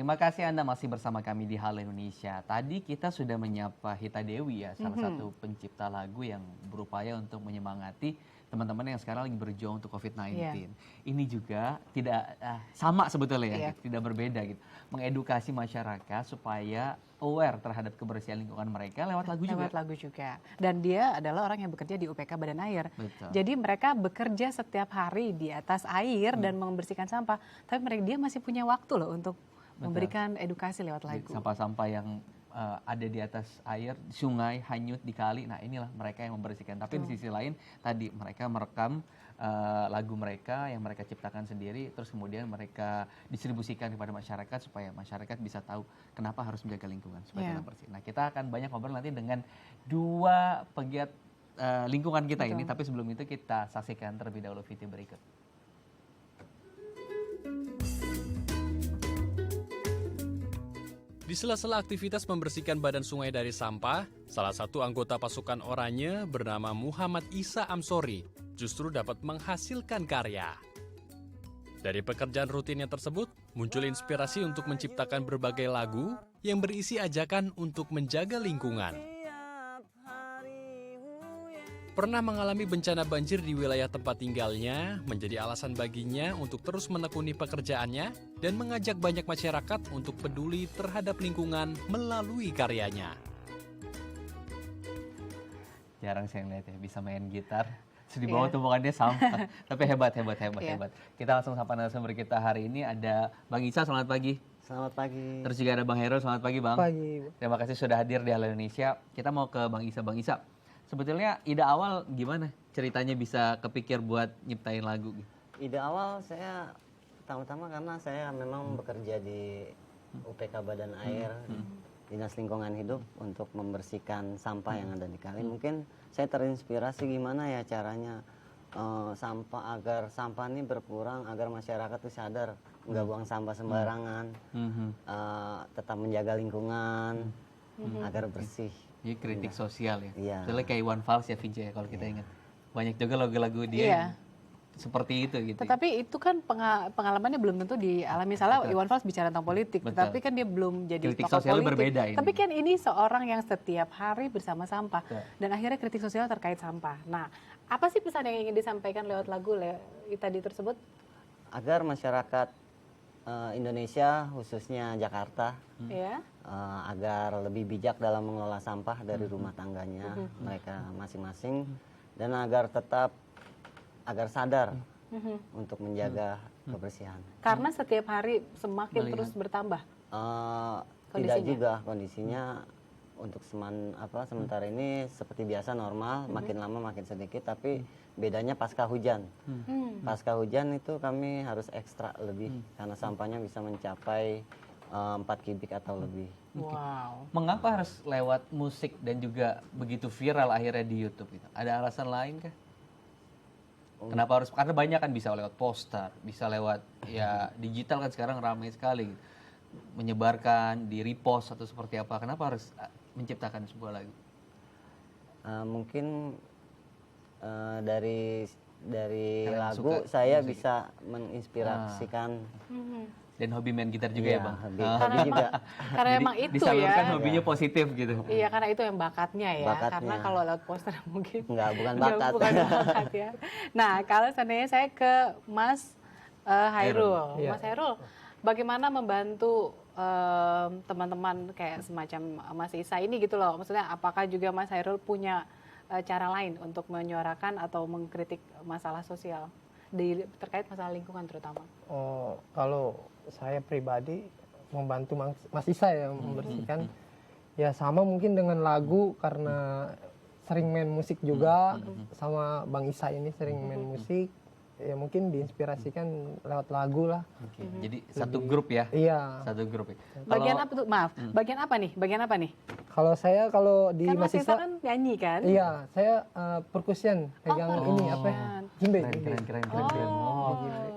Terima kasih Anda masih bersama kami di Halo Indonesia. Tadi kita sudah menyapa Hita Dewi ya, salah satu pencipta lagu yang berupaya untuk menyemangati teman-teman yang sekarang lagi berjuang untuk COVID-19. Ini juga tidak sama sebetulnya ya, tidak berbeda gitu. Mengedukasi masyarakat supaya aware terhadap kebersihan lingkungan mereka lewat lagu juga. Lewat lagu juga. Dan dia adalah orang yang bekerja di UPK Badan Air. Betul. Jadi mereka bekerja setiap hari di atas air dan membersihkan sampah. Tapi dia masih punya waktu loh untuk memberikan edukasi lewat lagu. Sampah-sampah yang ada di atas air, sungai, hanyut di kali. Nah inilah mereka yang membersihkan. Tapi di sisi lain tadi mereka merekam lagu mereka yang mereka ciptakan sendiri. Terus kemudian mereka distribusikan kepada masyarakat supaya masyarakat bisa tahu kenapa harus menjaga lingkungan supaya tetap bersih. Nah kita akan banyak ngobrol nanti dengan dua pegiat lingkungan kita ini. Tapi sebelum itu kita saksikan terlebih dahulu video berikut. Di sela-sela aktivitas membersihkan badan sungai dari sampah, salah satu anggota pasukan Oranye bernama Muhammad Isa Amsori justru dapat menghasilkan karya. Dari pekerjaan rutinnya tersebut, muncul inspirasi untuk menciptakan berbagai lagu yang berisi ajakan untuk menjaga lingkungan. Pernah mengalami bencana banjir di wilayah tempat tinggalnya, menjadi alasan baginya untuk terus menekuni pekerjaannya dan mengajak banyak masyarakat untuk peduli terhadap lingkungan melalui karyanya. Jarang saya lihat ya bisa main gitar. Di bawah tumpukannya sampah. Tapi hebat. Kita langsung sapa narasumber kita hari ini ada Bang Isa, selamat pagi. Selamat pagi. Terus juga ada Bang Heru, selamat pagi Bang. Pagi. Terima kasih sudah hadir di Halo Indonesia. Kita mau ke Bang Isa. Bang Isa, sebetulnya ide awal gimana ceritanya bisa kepikir buat nyiptain lagu? Ide awal saya pertama-tama karena saya memang bekerja di UPK Badan Air, Dinas Lingkungan Hidup untuk membersihkan sampah yang ada di kali. Mungkin saya terinspirasi gimana ya caranya agar sampah ini berkurang, agar masyarakat itu sadar nggak buang sampah sembarangan, tetap menjaga lingkungan agar bersih. Ini kritik sosial ya. Iya. Soalnya kayak Iwan Fals ya Vince ya kalau kita ingat. Banyak juga lagu-lagu dia seperti itu gitu. Tetapi itu kan pengalamannya belum tentu dialami. Salah Iwan Fals bicara tentang politik, tapi kan dia belum jadi kritik tokoh sosialnya politik. berbeda ini. Tapi kan ini seorang yang setiap hari bersama sampah dan akhirnya kritik sosial terkait sampah. Nah, apa sih pesan yang ingin disampaikan lewat lagu tadi tersebut? Agar masyarakat Indonesia khususnya Jakarta agar lebih bijak dalam mengelola sampah dari rumah tangganya mereka masing-masing dan agar sadar untuk menjaga kebersihan. Karena setiap hari semakin terus bertambah. Tidak juga kondisinya untuk sementara ini seperti biasa normal, makin lama makin sedikit, tapi bedanya pasca hujan. Pasca hujan itu kami harus ekstra lebih karena sampahnya bisa mencapai 4 kubik atau lebih. Wow. Mengapa harus lewat musik dan juga begitu viral akhirnya di YouTube gitu? Ada alasan lain kah? Kenapa harus? Karena banyak kan bisa lewat poster, bisa lewat ya digital kan sekarang ramai sekali. Menyebarkan, di repost atau seperti apa? Kenapa harus menciptakan sebuah lagu? Mungkin dari lagu suka saya musik. bisa menginspirasikan Dan hobi main gitar juga ya Bang? Hobi juga. Karena emang itu disalurkan ya. hobinya positif gitu. Iya, karena itu yang bakatnya ya. Bakatnya. Karena kalau lewat poster mungkin Bukan bakat. bukan bakat ya. Nah, kalau seandainya saya ke Mas Hairul. Mas Hairul, bagaimana membantu teman-teman kayak semacam Mas Isa ini gitu loh. Maksudnya apakah juga Mas Hairul punya cara lain untuk menyuarakan atau mengkritik masalah sosial terkait masalah lingkungan terutama? Kalau saya pribadi membantu Mas Isa ya membersihkan, ya sama mungkin dengan lagu karena sering main musik juga sama Bang Isa ini sering main musik. Ya mungkin diinspirasikan lewat lagu lah. Jadi satu grup ya? Iya. Satu grup ya. Bagian apa tuh? Maaf, bagian apa nih? Kalau saya di Kan Mas Mas Isa Isa, kan nyanyi kan? iya saya perkusian pegang ini apa ya? Jimbe. Keren.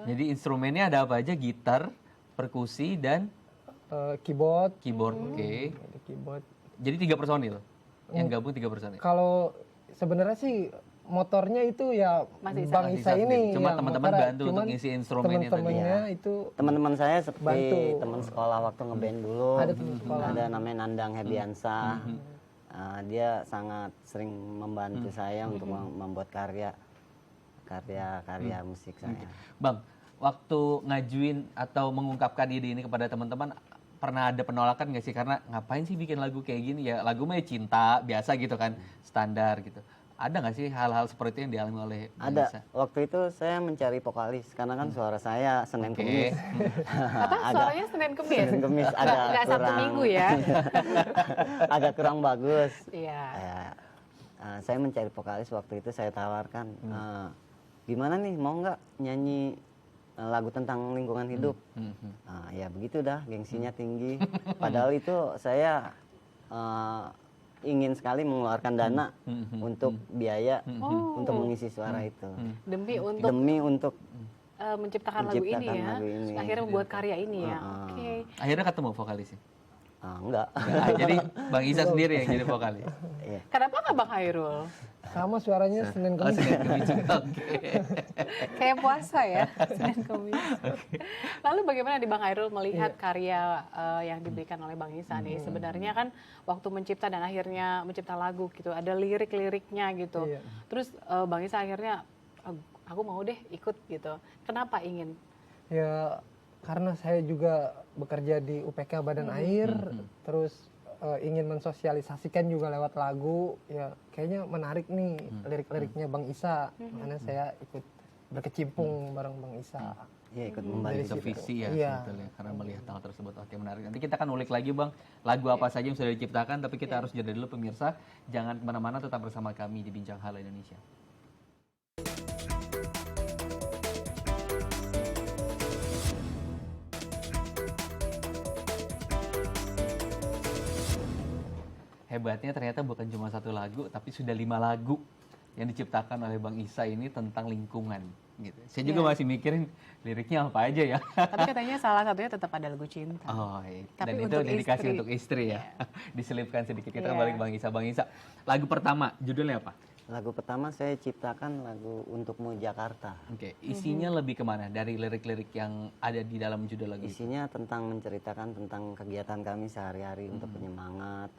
Jadi instrumennya ada apa aja? Gitar, perkusi, dan Keyboard. Oke. Keyboard. Jadi 3 personil? Yang gabung 3 personil? Kalau sebenarnya sih motornya itu ya Mas Isa. Bang Mas Isa Isa ini. sendiri. Cuma yang teman-teman motor, bantu untuk cuman ngisi instrumennya tadi. teman-temannya itu Teman-teman saya seperti Bantu. teman sekolah waktu ngeband dulu. Ada teman sekolah. Ada namanya Nandang Herdiansah. Dia sangat sering membantu saya untuk membuat karya musik saya. Bang, waktu ngajuin atau mengungkapkan ide ini kepada teman-teman, pernah ada penolakan nggak sih? Karena ngapain sih bikin lagu kayak gini? Ya lagu mah ya cinta, biasa gitu kan, standar gitu. Ada nggak sih hal-hal seperti itu yang dialami oleh Bang Isa? Ada. Waktu itu saya mencari vokalis karena kan suara saya Senin Kemis. Apa suaranya Senin Kemis? Senin Kemis agak Nggak Sabtu kurang Minggu ya? agak kurang bagus. Iya. Saya mencari vokalis waktu itu saya tawarkan, gimana nih mau nggak nyanyi lagu tentang lingkungan hidup? Ya begitu dah, gengsinya tinggi. Padahal itu saya ingin sekali mengeluarkan dana untuk biaya untuk mengisi suara itu. Demi untuk Demi untuk menciptakan lagu ini menciptakan ya. lagu ini. Akhirnya membuat karya ini ya. Oke. Akhirnya ketemu vokalisnya. enggak. Nah, jadi Bang Isa sendiri yang jadi vokalis. Iya. Kenapa nggak Bang Hairul? sama suaranya Senin Oh, Kemis. Senin Kemis juga. Oke. Kayak puasa ya, Senin Kemis. Lalu bagaimana di Bang Hairul melihat karya yang diberikan oleh Bang Isa nih? Sebenarnya kan waktu mencipta dan akhirnya mencipta lagu gitu, ada lirik-liriknya gitu. Iya. Terus Bang Isa akhirnya, aku mau deh ikut gitu. Kenapa ingin? Ya karena saya juga bekerja di UPK Badan Air, terus ingin mensosialisasikan juga lewat lagu, ya kayaknya menarik nih lirik-liriknya Bang Isa, makanya saya ikut berkecimpung bareng Bang Isa. Iya, ikut Dari membantu. visi ya Iya. sebetulnya, karena melihat hal tersebut. Oke, menarik. Nanti kita akan ulik lagi Bang, lagu apa saja yang sudah diciptakan, tapi kita harus jeda dulu pemirsa. Jangan kemana-mana, tetap bersama kami di Bincang Halo Indonesia. Hebatnya ternyata bukan cuma satu lagu, tapi sudah 5 lagu yang diciptakan oleh Bang Isa ini tentang lingkungan. Gitu. Saya juga masih mikirin liriknya apa aja ya. Tapi katanya salah satunya tetap ada lagu cinta. Oh, iya. Tapi Dan itu untuk dedikasi istri. untuk istri ya. Diselipkan sedikit. Kita Iya. balik Bang Isa. Bang Isa, lagu pertama judulnya apa? Lagu pertama saya ciptakan lagu Untukmu Jakarta. Oke, isinya lebih kemana dari lirik-lirik yang ada di dalam judul lagu itu? Isinya tentang menceritakan tentang kegiatan kami sehari-hari untuk penyemangat.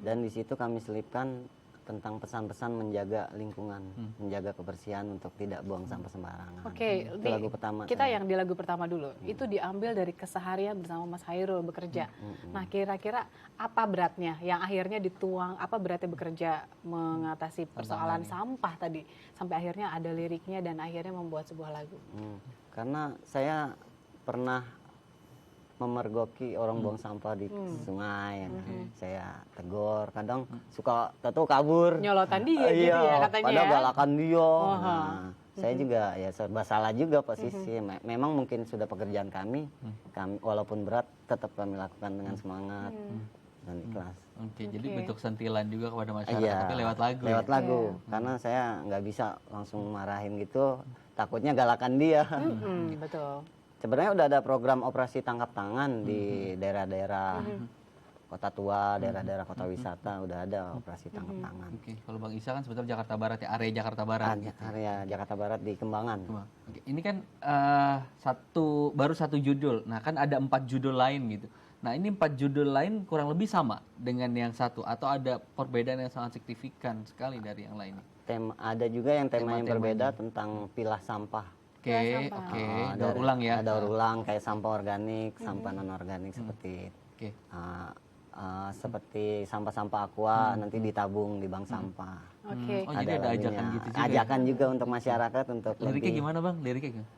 Dan di situ kami selipkan tentang pesan-pesan menjaga lingkungan, menjaga kebersihan untuk tidak buang sampah sembarangan. Oke, Itu di- lagu pertama. kita saya. yang di lagu pertama dulu, itu diambil dari keseharian bersama Mas Hairul bekerja. Nah, kira-kira apa beratnya yang akhirnya dituang, apa beratnya bekerja mengatasi persoalan sampah tadi, sampai akhirnya ada liriknya dan akhirnya membuat sebuah lagu. Karena saya pernah memergoki orang buang sampah di sungai, saya tegur, kadang suka tahu kabur, Nyolotan dia gitu ya katanya padahal ya. galakan dia. Nah, saya juga ya serba salah juga posisi. Memang mungkin sudah pekerjaan kami walaupun berat tetap kami lakukan dengan semangat dan ikhlas. Oke, jadi bentuk sentilan juga kepada masyarakat, Iya, tapi lewat lagu. lewat ya? lagu. Karena saya nggak bisa langsung marahin gitu, takutnya galakan dia. Betul. Sebenarnya udah ada program operasi tangkap tangan di daerah-daerah kota tua, daerah-daerah kota wisata, udah ada operasi tangkap tangan. Oke, kalau Bang Isa kan sebetulnya Jakarta Barat ya, area Jakarta Barat. Area Jakarta Barat di Kembangan. Oke, ini kan baru satu judul. Nah, kan ada 4 judul lain gitu. Nah, ini 4 judul lain kurang lebih sama dengan yang satu atau ada perbedaan yang sangat signifikan sekali dari yang lainnya. Ada juga yang tema yang berbeda tentang pilah sampah. Oke, oke. Daur ulang ya. Daur ulang kayak sampah organik, sampah non organik seperti Oke. seperti sampah-sampah aqua nanti ditabung di bank sampah. Oke. Oh, jadi ada ajakan lagunya. gitu juga. Ajakan juga untuk masyarakat untuk Liriknya lebih gimana, Bang? Liriknya gimana?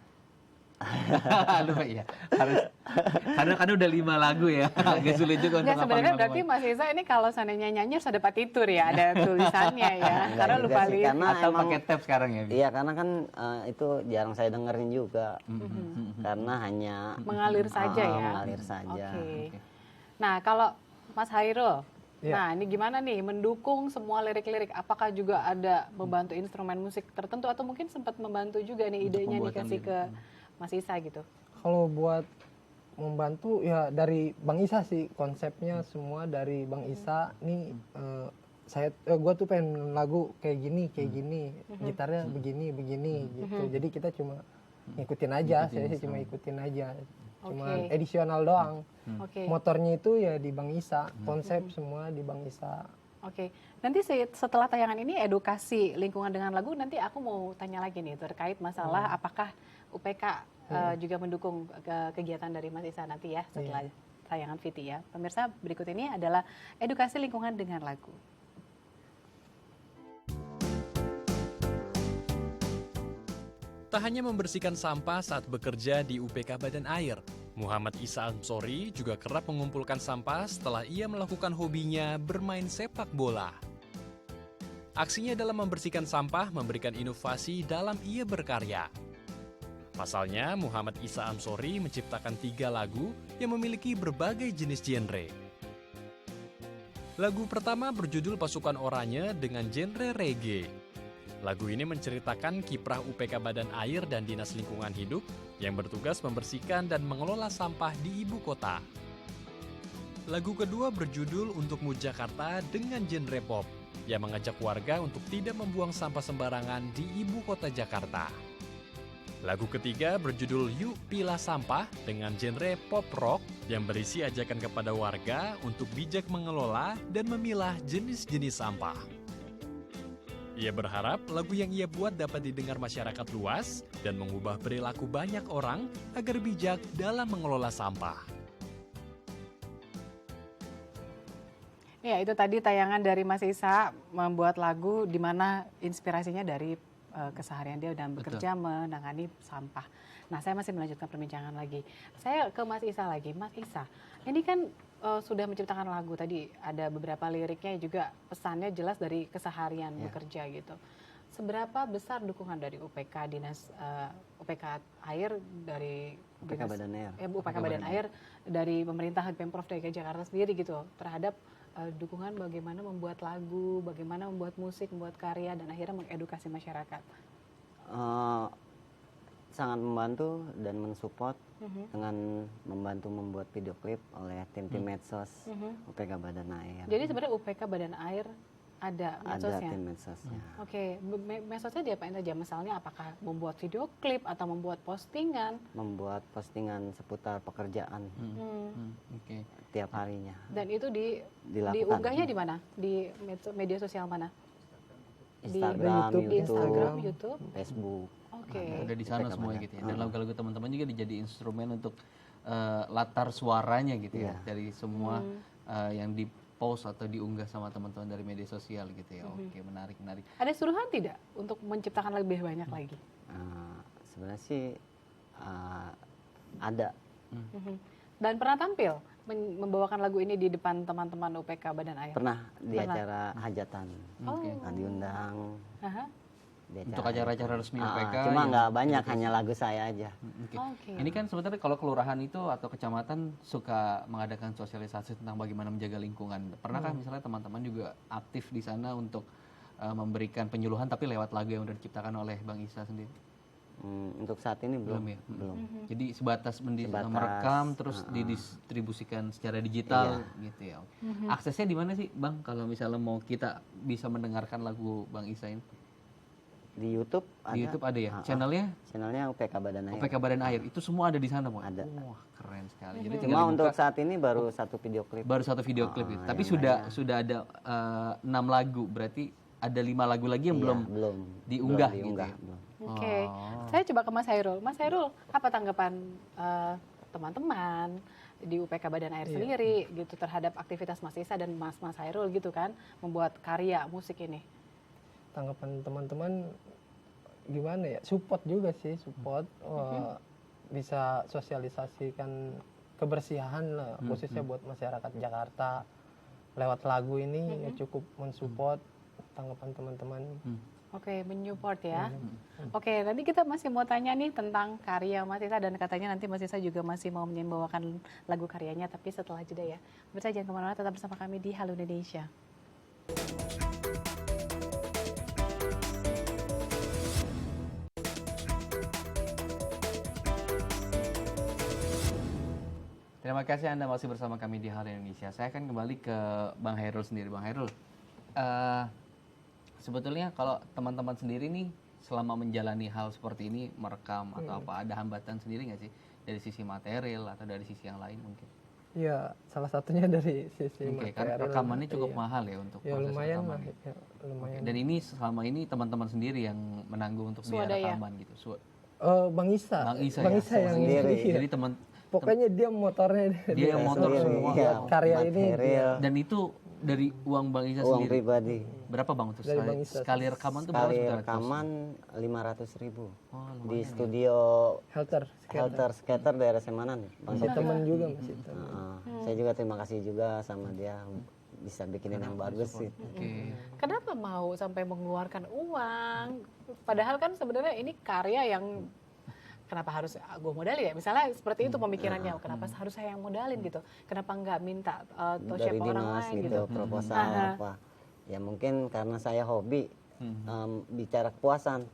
Lupa ya. Karena udah 5 lagu ya. Agak sulit juga Enggak, untuk sebenarnya hafalin berarti nama-nama. Mas Isa ini kalau seandainya nyanyi harus ada partitur ya, ada tulisannya ya. Enggak Karena juga lupa sih, lirik. karena atau emang- pakai tab sekarang ya. Bi? Iya, karena kan itu jarang saya dengerin juga. Karena hanya Mengalir saja ya. mengalir saja. Oke. Nah, kalau Mas Hairul, Iya. nah ini gimana nih mendukung semua lirik-lirik? Apakah juga ada membantu instrumen musik tertentu atau mungkin sempat membantu juga nih idenya pembuatan dikasih ke Mas Isa gitu? Kalau buat membantu ya dari Bang Isa sih, konsepnya semua dari Bang Isa nih, gue tuh pengen lagu kayak gini, gitarnya begini gitu. Jadi kita cuma ngikutin aja, saya sih cuma ikutin aja, cuma edisional doang. Motornya itu ya di Bang Isa, konsep semua di Bang Isa. Oke, nanti setelah tayangan ini edukasi lingkungan dengan lagu, nanti aku mau tanya lagi nih terkait masalah apakah UPK juga mendukung kegiatan dari Mas Isa nanti ya setelah tayangan VT ya. Pemirsa, berikut ini adalah edukasi lingkungan dengan lagu. Tak hanya membersihkan sampah saat bekerja di UPK Badan Air, Muhammad Isa Amsori juga kerap mengumpulkan sampah setelah ia melakukan hobinya bermain sepak bola. Aksinya dalam membersihkan sampah memberikan inovasi dalam ia berkarya. Pasalnya, Muhammad Isa Amsori menciptakan 3 lagu yang memiliki berbagai jenis genre. Lagu pertama berjudul Pasukan Oranye dengan genre reggae. Lagu ini menceritakan kiprah UPK Badan Air dan Dinas Lingkungan Hidup yang bertugas membersihkan dan mengelola sampah di ibu kota. Lagu kedua berjudul Untukmu Jakarta dengan genre pop yang mengajak warga untuk tidak membuang sampah sembarangan di ibu kota Jakarta. Lagu ketiga berjudul Yuk Pilah Sampah dengan genre pop rock yang berisi ajakan kepada warga untuk bijak mengelola dan memilah jenis-jenis sampah. Ia berharap lagu yang ia buat dapat didengar masyarakat luas dan mengubah perilaku banyak orang agar bijak dalam mengelola sampah. Ya, itu tadi tayangan dari Mas Isa membuat lagu di mana inspirasinya dari keseharian dia dan bekerja menangani sampah. Nah, saya masih melanjutkan perbincangan lagi. Saya ke Mas Isa lagi. Mas Isa, ini kan sudah menciptakan lagu tadi, ada beberapa liriknya juga pesannya jelas dari keseharian bekerja gitu. Seberapa besar dukungan dari UPK UPK Air dari UPK Badan Air. UPK Badan Air dari pemerintah Pemprov DKI Jakarta sendiri gitu terhadap dukungan bagaimana membuat lagu, bagaimana membuat musik, membuat karya dan akhirnya mengedukasi masyarakat. Sangat membantu dan mensupport dengan membantu membuat video klip oleh tim-tim medsos UPK Badan Air. Jadi sebenarnya UPK Badan Air ada medsosnya? Ada tim medsosnya. Oke, medsosnya diapain saja? Misalnya apakah membuat video klip atau membuat postingan? Membuat postingan seputar pekerjaan tiap harinya. Dan itu Dilakukan. diunggahnya di mana? Di media sosial mana? Instagram, di Instagram, YouTube, Facebook. Oke. Udah di sana semua gitu ya. Dan lagu-lagu teman-teman juga dijadi instrumen untuk latar suaranya gitu ya dari semua yang di-post atau diunggah sama teman-teman dari media sosial gitu ya. Oke, menarik. Ada suruhan tidak untuk menciptakan lebih banyak lagi? Sebenarnya sih ada. Dan pernah tampil membawakan lagu ini di depan teman-teman UPK Badan Air? Pernah di acara hajatan. Diundang. Untuk acara-acara resmi UPK. Cuma nggak banyak, hanya lagu saya aja. Oke. Ini kan sebenarnya kalau kelurahan itu atau kecamatan suka mengadakan sosialisasi tentang bagaimana menjaga lingkungan. Pernahkah misalnya teman-teman juga aktif di sana untuk memberikan penyuluhan tapi lewat lagu yang sudah diciptakan oleh Bang Isa sendiri? Untuk saat ini belum. Ya? Belum. Jadi sebatas merekam terus didistribusikan secara digital gitu ya. Aksesnya di mana sih Bang kalau misalnya mau kita bisa mendengarkan lagu Bang Isa ini? Di YouTube ada. Di YouTube ada ya? Channelnya UPK Badan Air. UPK Badan Air. Itu semua ada di sana, Bang? Ada. Wah, keren sekali. Jadi Cuma untuk saat ini baru satu video klip. Baru satu video klip itu. Tapi sudah ada 6 lagu. Berarti ada 5 lagu lagi yang belum diunggah gitu ya? Oke. Saya coba ke Mas Hairul. Mas Hairul, apa tanggapan teman-teman di UPK Badan Air sendiri gitu terhadap aktivitas Mas Isa dan Mas Hairul gitu kan membuat karya musik ini? Tanggapan teman-teman gimana ya? Support juga sih, support. Bisa sosialisasikan kebersihan lah, khususnya buat masyarakat Jakarta. Lewat lagu ini ya cukup mensupport tanggapan teman-teman. Oke, menyupport ya. Oke, nanti kita masih mau tanya nih tentang karya Mas Isa dan katanya nanti Mas Isa juga masih mau membawakan lagu karyanya, tapi setelah jeda ya. Pemirsa jangan kemana-mana, tetap bersama kami di Halo Indonesia. Terima kasih Anda masih bersama kami di Halo Indonesia. Saya akan kembali ke Bang Hairul sendiri. Bang Hairul, eh, sebetulnya kalau teman-teman sendiri nih selama menjalani hal seperti ini merekam atau apa ada hambatan sendiri nggak sih dari sisi material atau dari sisi yang lain mungkin? Ya, salah satunya dari sisi Oke, karena material. rekamannya cukup Iya. mahal ya untuk Ya proses lumayan lah, rekamannya. ya, lumayan. Dan ini selama ini teman-teman sendiri yang menanggung untuk biaya Swadaya. rekaman gitu. Bang Isa, Bang Isa Bang ya? Isa yang sendiri. iya. Jadi teman Pokoknya dia motornya dia yang motor Sendiri, semua. iya, karya ini material, Dan itu dari uang Bang Isa uang sendiri. pribadi. Berapa Bang untuk Dari Bang Isa. sekali rekaman tuh berapa Sekali sebetulnya? rekaman 500.000 Oh, di studio Helter. Helter Skater daerah Semanan. Bang Masih Sofi. teman juga masih teman. Saya juga terima kasih juga sama dia bisa bikinin yang bagus sih. Oke. Kenapa mau sampai mengeluarkan uang? Padahal kan sebenarnya ini karya yang kenapa harus gue modalin ya? Misalnya seperti itu pemikirannya, kenapa harus saya yang modalin gitu? Kenapa nggak minta atau Dari siapa orang dinas lain gitu, gitu? proposal apa. Ya mungkin karena saya hobi bicara kepuasan.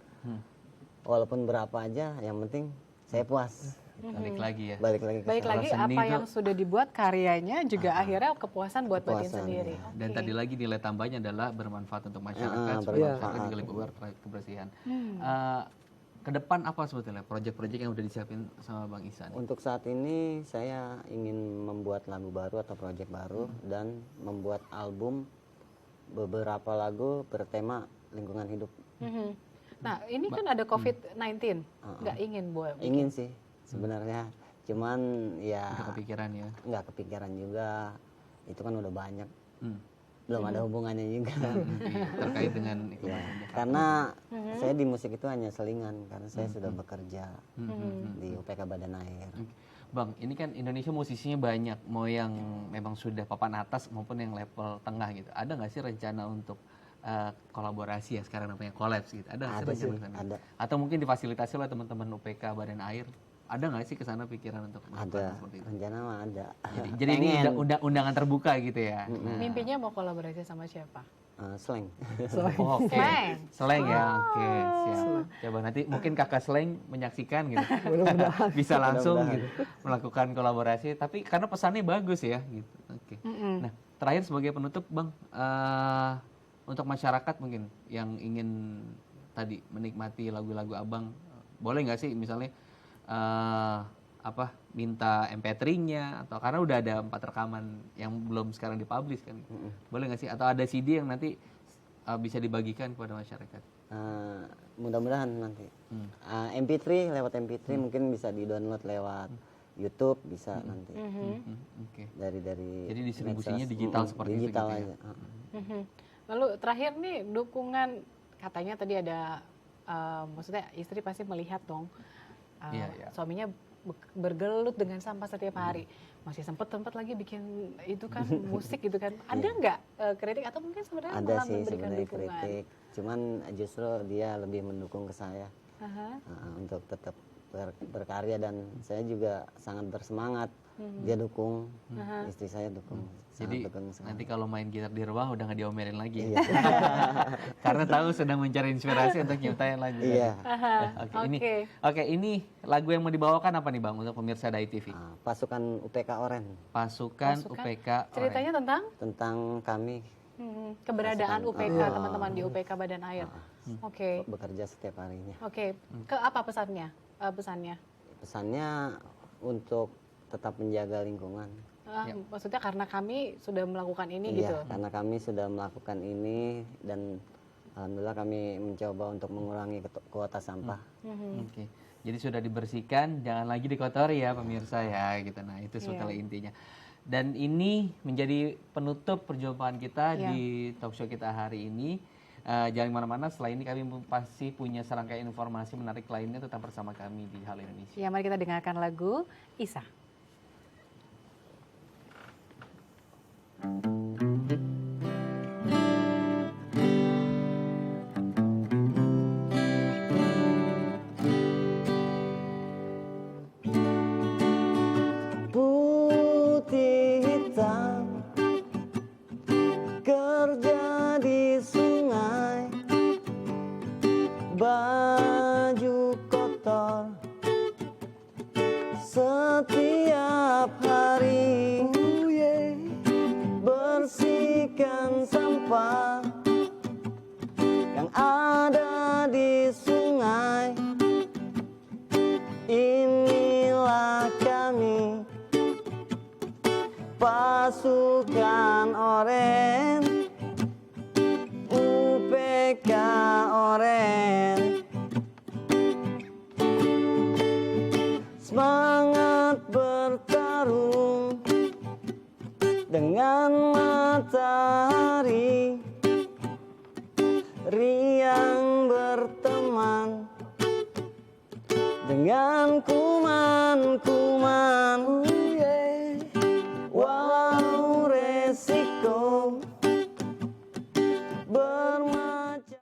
Walaupun berapa aja, yang penting saya puas. Balik lagi ya. Balik lagi ke Baik sana. lagi seni apa itu- yang sudah dibuat karyanya juga akhirnya kepuasan buat batin Kepuasan, sendiri. ya. Dan tadi lagi nilai tambahnya adalah bermanfaat untuk masyarakat, Ah, supaya bermanfaat. masyarakat juga lebih aware terhadap kebersihan. Ke depan apa sebetulnya proyek-proyek yang udah disiapin sama Bang Isa nih? Untuk saat ini saya ingin membuat lagu baru atau proyek baru dan membuat album beberapa lagu bertema lingkungan hidup. Mhm. Nah ini kan ada COVID-19, nggak ingin buat. Ingin sih sebenarnya, cuman ya Udah kepikiran ya? nggak kepikiran juga. Itu kan udah banyak, Hmm. belum ada hubungannya juga. Iya, terkait dengan Ya, ekonomi. karena saya di musik itu hanya selingan karena saya sudah bekerja di UPK Badan Air. Bang, ini kan Indonesia musisinya banyak, mau yang memang sudah papan atas maupun yang level tengah gitu. Ada nggak sih rencana untuk kolaborasi ya sekarang namanya kolaps gitu? Ada nggak Ada sih sih, rencana ke sana? ada. Atau mungkin difasilitasi oleh teman-teman UPK Badan Air? Ada nggak sih ke sana pikiran untuk melakukan Ada seperti itu? rencana mah ada. Jadi ini Pengen. undangan terbuka gitu ya. Nah, Mimpinya mau kolaborasi sama siapa? Slang. oh, oke. Slang. Slang ya, oke, siap. Coba nanti mungkin kakak Slang menyaksikan gitu. Bisa langsung gitu melakukan kolaborasi. Tapi karena pesannya bagus ya, gitu. Oke. Nah, terakhir sebagai penutup, Bang, untuk masyarakat mungkin yang ingin tadi menikmati lagu-lagu Abang, boleh nggak sih misalnya minta MP3-nya atau karena udah ada 4 rekaman yang belum sekarang dipublish kan, boleh nggak sih atau ada CD yang nanti bisa dibagikan kepada masyarakat? Mudah-mudahan nanti. MP3 lewat MP3 mungkin bisa di-download lewat YouTube bisa nanti. Oke. Dari Jadi distribusinya medsos. digital seperti itu digital gitu ya? aja. Mhm. Lalu terakhir nih dukungan katanya tadi ada maksudnya istri pasti melihat dong Iya, iya. suaminya bergelut dengan sampah setiap hari, masih sempat lagi bikin itu kan musik gitu kan, ada nggak kritik atau mungkin sebenarnya Ada malah sih memberikan sebenarnya dukungan? kritik. Cuman justru dia lebih mendukung ke saya Aha. untuk tetap berkarya dan saya juga sangat bersemangat. Dia dukung, istri saya dukung. Jadi Sangat dukung sekali. nanti kalau main gitar di rumah udah nggak diomelin lagi Iya. ya? Karena tahu sedang mencari inspirasi untuk nyiptain lagu. Iya. Oke, ini lagu yang mau dibawakan apa nih Bang untuk pemirsa Dai TV? Pasukan UPK Oren Pasukan UPK Ceritanya tentang tentang kami keberadaan Pasukan, UPK, teman-teman di UPK Badan Air. Oke, bekerja setiap harinya. oke. Ke apa pesannya? Pesannya untuk tetap menjaga lingkungan. Maksudnya karena kami sudah melakukan ini Iya, gitu. karena kami sudah melakukan ini dan alhamdulillah kami mencoba untuk mengurangi kuota sampah. Oke. Jadi sudah dibersihkan, jangan lagi dikotori ya pemirsa ya gitu. Nah, itu sebetulnya intinya. Dan ini menjadi penutup perjumpaan kita di talk show kita hari ini. Jangan kemana-mana, setelah ini kami pasti punya serangkaian informasi menarik lainnya, tetap bersama kami di Hal Indonesia. Ya, mari kita dengarkan lagu Isa. Putih hitam kerja di sungai, baju kotor setiap hari, bersihkan sampah pasukan oren, UPK oren. Semangat bertarung dengan matahari, riang berteman dengan kuman-kuman.